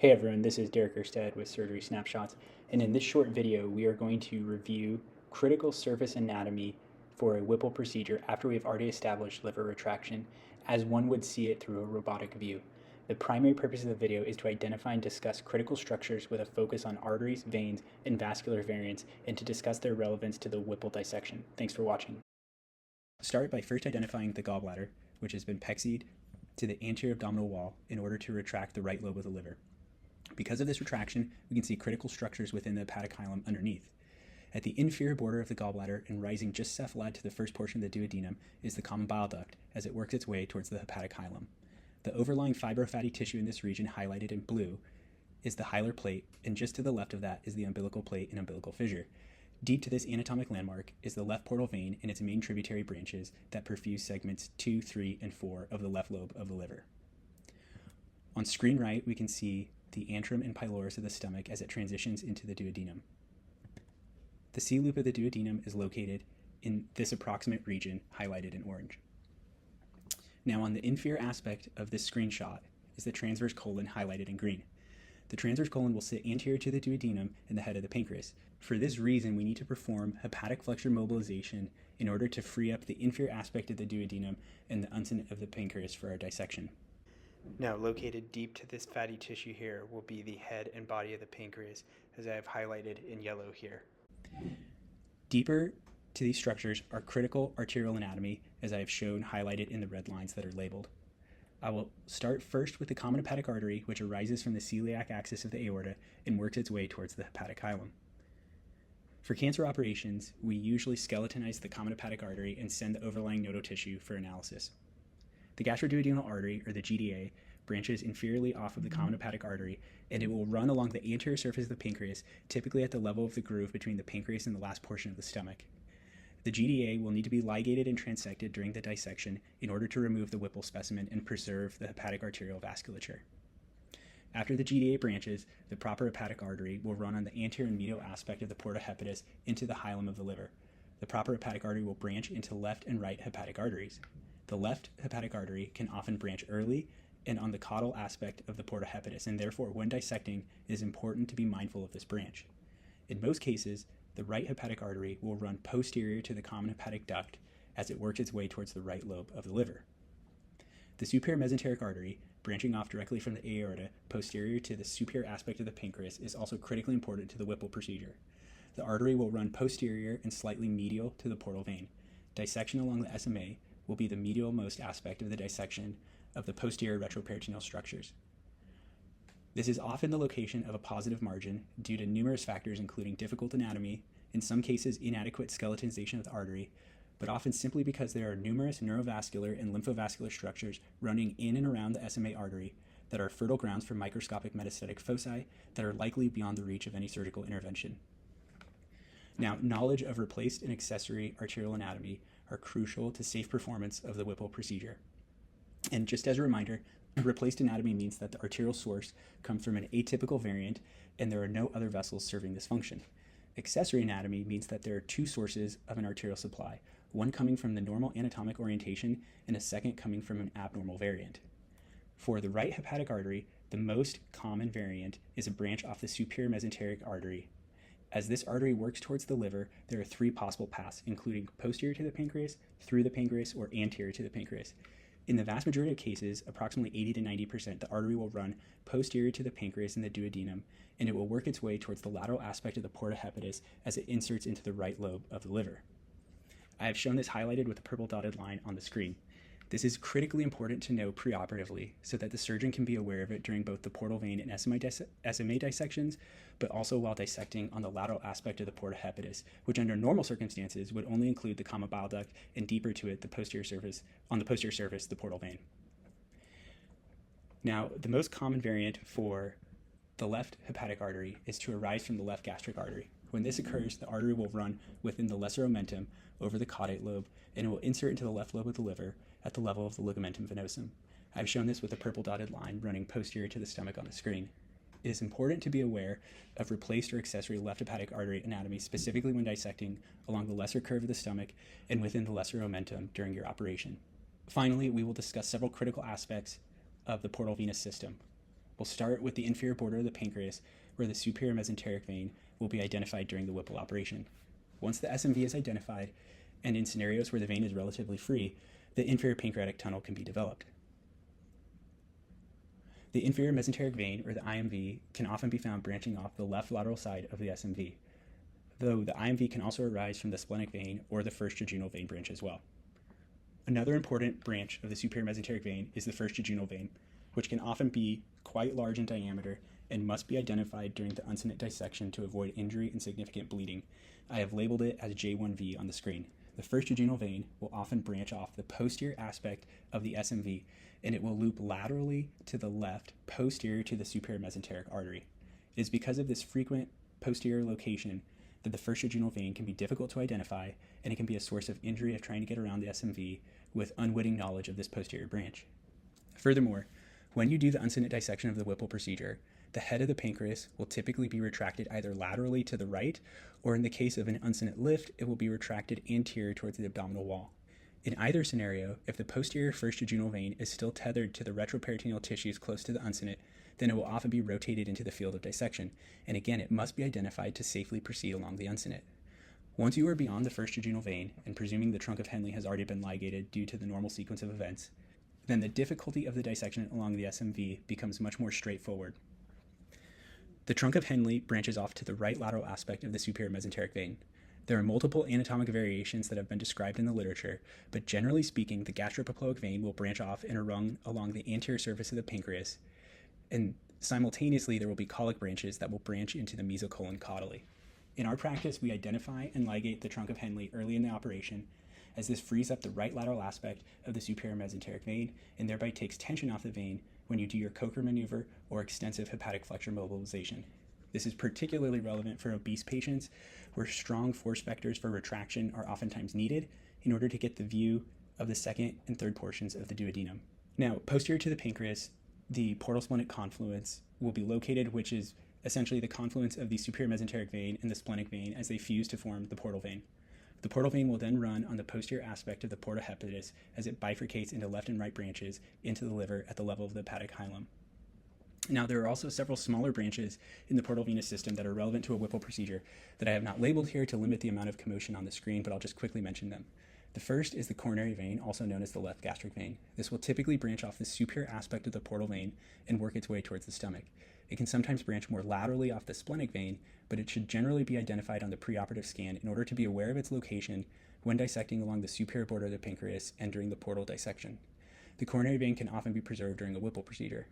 Hey everyone, this is Derek Erstead with Surgery Snapshots, and in this short video we are going to review critical surface anatomy for a Whipple procedure after we've already established liver retraction as one would see it through a robotic view. The primary purpose of the video is to identify and discuss critical structures with a focus on arteries, veins, and vascular variants, and to discuss their relevance to the Whipple dissection. Thanks for watching. Start by first identifying the gallbladder, which has been pexied to the anterior abdominal wall in order to retract the right lobe of the liver. Because of this retraction, we can see critical structures within the hepatic hilum underneath. At the inferior border of the gallbladder and rising just cephalad to the first portion of the duodenum is the common bile duct as it works its way towards the hepatic hilum. The overlying fibrofatty tissue in this region, highlighted in blue, is the hilar plate, and just to the left of that is the umbilical plate and umbilical fissure. Deep to this anatomic landmark is the left portal vein and its main tributary branches that perfuse segments 2, 3, and 4 of the left lobe of the liver. On screen right, we can see the antrum and pylorus of the stomach as it transitions into the duodenum. The C loop of the duodenum is located in this approximate region highlighted in orange. Now on the inferior aspect of this screenshot is the transverse colon highlighted in green. The transverse colon will sit anterior to the duodenum and the head of the pancreas. For this reason, we need to perform hepatic flexure mobilization in order to free up the inferior aspect of the duodenum and the unsen of the pancreas for our dissection. Now, located deep to this fatty tissue here will be the head and body of the pancreas, as I have highlighted in yellow here. Deeper to these structures are critical arterial anatomy, as I have shown highlighted in the red lines that are labeled. I will start first with the common hepatic artery, which arises from the celiac axis of the aorta and works its way towards the hepatic hilum. For cancer operations, we usually skeletonize the common hepatic artery and send the overlying nodal tissue for analysis. The gastroduodenal artery, or the GDA, branches inferiorly off of the common hepatic artery, and it will run along the anterior surface of the pancreas, typically at the level of the groove between the pancreas and the last portion of the stomach. The GDA will need to be ligated and transected during the dissection in order to remove the Whipple specimen and preserve the hepatic arterial vasculature. After the GDA branches, the proper hepatic artery will run on the anterior and medial aspect of the porta hepatis into the hilum of the liver. The proper hepatic artery will branch into left and right hepatic arteries. The left hepatic artery can often branch early and on the caudal aspect of the porta hepatis, and therefore when dissecting it is important to be mindful of this branch. In most cases, the right hepatic artery will run posterior to the common hepatic duct as it works its way towards the right lobe of the liver. The superior mesenteric artery, branching off directly from the aorta posterior to the superior aspect of the pancreas, is also critically important to the Whipple procedure. The artery will run posterior and slightly medial to the portal vein. Dissection along the SMA will be the medial-most aspect of the dissection of the posterior retroperitoneal structures. This is often the location of a positive margin due to numerous factors including difficult anatomy, in some cases inadequate skeletonization of the artery, but often simply because there are numerous neurovascular and lymphovascular structures running in and around the SMA artery that are fertile grounds for microscopic metastatic foci that are likely beyond the reach of any surgical intervention. Now, knowledge of replaced and accessory arterial anatomy are crucial to safe performance of the Whipple procedure. And just as a reminder, replaced anatomy means that the arterial source comes from an atypical variant and there are no other vessels serving this function. Accessory anatomy means that there are two sources of an arterial supply, one coming from the normal anatomic orientation and a second coming from an abnormal variant. For the right hepatic artery, the most common variant is a branch off the superior mesenteric artery. As this artery works towards the liver, there are three possible paths, including posterior to the pancreas, through the pancreas, or anterior to the pancreas. In the vast majority of cases, approximately 80 to 90%, the artery will run posterior to the pancreas and the duodenum, and it will work its way towards the lateral aspect of the porta hepatis as it inserts into the right lobe of the liver. I have shown this highlighted with a purple dotted line on the screen. This is critically important to know preoperatively so that the surgeon can be aware of it during both the portal vein and SMA dissections, but also while dissecting on the lateral aspect of the porta hepatis, which under normal circumstances would only include the common bile duct and deeper to it, the posterior surface, the portal vein. Now, the most common variant for the left hepatic artery is to arise from the left gastric artery. When this occurs, the artery will run within the lesser omentum over the caudate lobe, and it will insert into the left lobe of the liver at the level of the ligamentum venosum. I've shown this with a purple dotted line running posterior to the stomach on the screen. It is important to be aware of replaced or accessory left hepatic artery anatomy, specifically when dissecting along the lesser curve of the stomach and within the lesser omentum during your operation. Finally, we will discuss several critical aspects of the portal venous system. We'll start with the inferior border of the pancreas, where the superior mesenteric vein will be identified during the Whipple operation. Once the SMV is identified, and in scenarios where the vein is relatively free, the inferior pancreatic tunnel can be developed. The inferior mesenteric vein, or the IMV, can often be found branching off the left lateral side of the SMV, though the IMV can also arise from the splenic vein or the first jejunal vein branch as well. Another important branch of the superior mesenteric vein is the first jejunal vein, which can often be quite large in diameter and must be identified during the uncinate dissection to avoid injury and significant bleeding. I have labeled it as J1V on the screen. The first jejunal vein will often branch off the posterior aspect of the SMV, and it will loop laterally to the left, posterior to the superior mesenteric artery. It is because of this frequent posterior location that the first jejunal vein can be difficult to identify, and it can be a source of injury if trying to get around the SMV with unwitting knowledge of this posterior branch. Furthermore, when you do the uncinate dissection of the Whipple procedure, the head of the pancreas will typically be retracted either laterally to the right, or in the case of an uncinate lift, it will be retracted anterior towards the abdominal wall. In either scenario, if the posterior first jejunal vein is still tethered to the retroperitoneal tissues close to the uncinate, then it will often be rotated into the field of dissection, and again, it must be identified to safely proceed along the uncinate. Once you are beyond the first jejunal vein, and presuming the trunk of Henle has already been ligated due to the normal sequence of events, then the difficulty of the dissection along the SMV becomes much more straightforward. The trunk of Henle branches off to the right lateral aspect of the superior mesenteric vein. There are multiple anatomic variations that have been described in the literature, but generally speaking, the gastropapilloic vein will branch off in a rung along the anterior surface of the pancreas, and simultaneously there will be colic branches that will branch into the mesocolon caudally. In our practice, we identify and ligate the trunk of Henle early in the operation, as this frees up the right lateral aspect of the superior mesenteric vein and thereby takes tension off the vein when you do your Coker maneuver or extensive hepatic flexure mobilization. This is particularly relevant for obese patients where strong force vectors for retraction are oftentimes needed in order to get the view of the second and third portions of the duodenum. Now, posterior to the pancreas, the portal splenic confluence will be located, which is essentially the confluence of the superior mesenteric vein and the splenic vein as they fuse to form the portal vein. The portal vein will then run on the posterior aspect of the porta hepatis as it bifurcates into left and right branches into the liver at the level of the hepatic hilum. Now, there are also several smaller branches in the portal venous system that are relevant to a Whipple procedure that I have not labeled here to limit the amount of commotion on the screen, but I'll just quickly mention them. The first is the coronary vein, also known as the left gastric vein. This will typically branch off the superior aspect of the portal vein and work its way towards the stomach. It can sometimes branch more laterally off the splenic vein, but it should generally be identified on the preoperative scan in order to be aware of its location when dissecting along the superior border of the pancreas and during the portal dissection. The coronary vein can often be preserved during a Whipple procedure.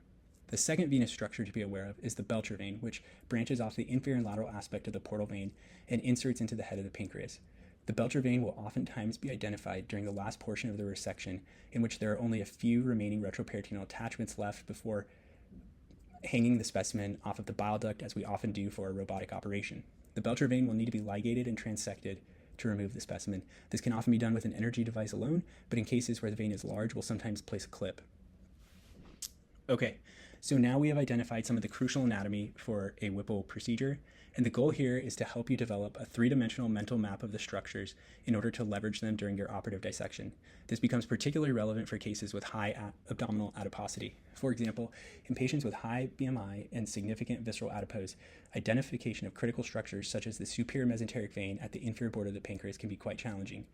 The second venous structure to be aware of is the Belcher vein, which branches off the inferior and lateral aspect of the portal vein and inserts into the head of the pancreas. The Belcher vein will oftentimes be identified during the last portion of the resection, in which there are only a few remaining retroperitoneal attachments left before hanging the specimen off of the bile duct, as we often do for a robotic operation. The Belcher vein will need to be ligated and transected to remove the specimen. This can often be done with an energy device alone, but in cases where the vein is large, we'll sometimes place a clip. Okay, so now we have identified some of the crucial anatomy for a Whipple procedure, and the goal here is to help you develop a three-dimensional mental map of the structures in order to leverage them during your operative dissection. This becomes particularly relevant for cases with high abdominal adiposity. For example, in patients with high BMI and significant visceral adipose, identification of critical structures such as the superior mesenteric vein at the inferior border of the pancreas can be quite challenging.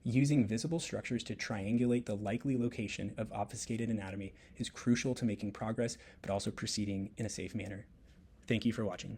Using visible structures to triangulate the likely location of obfuscated anatomy is crucial to making progress, but also proceeding in a safe manner. Thank you for watching.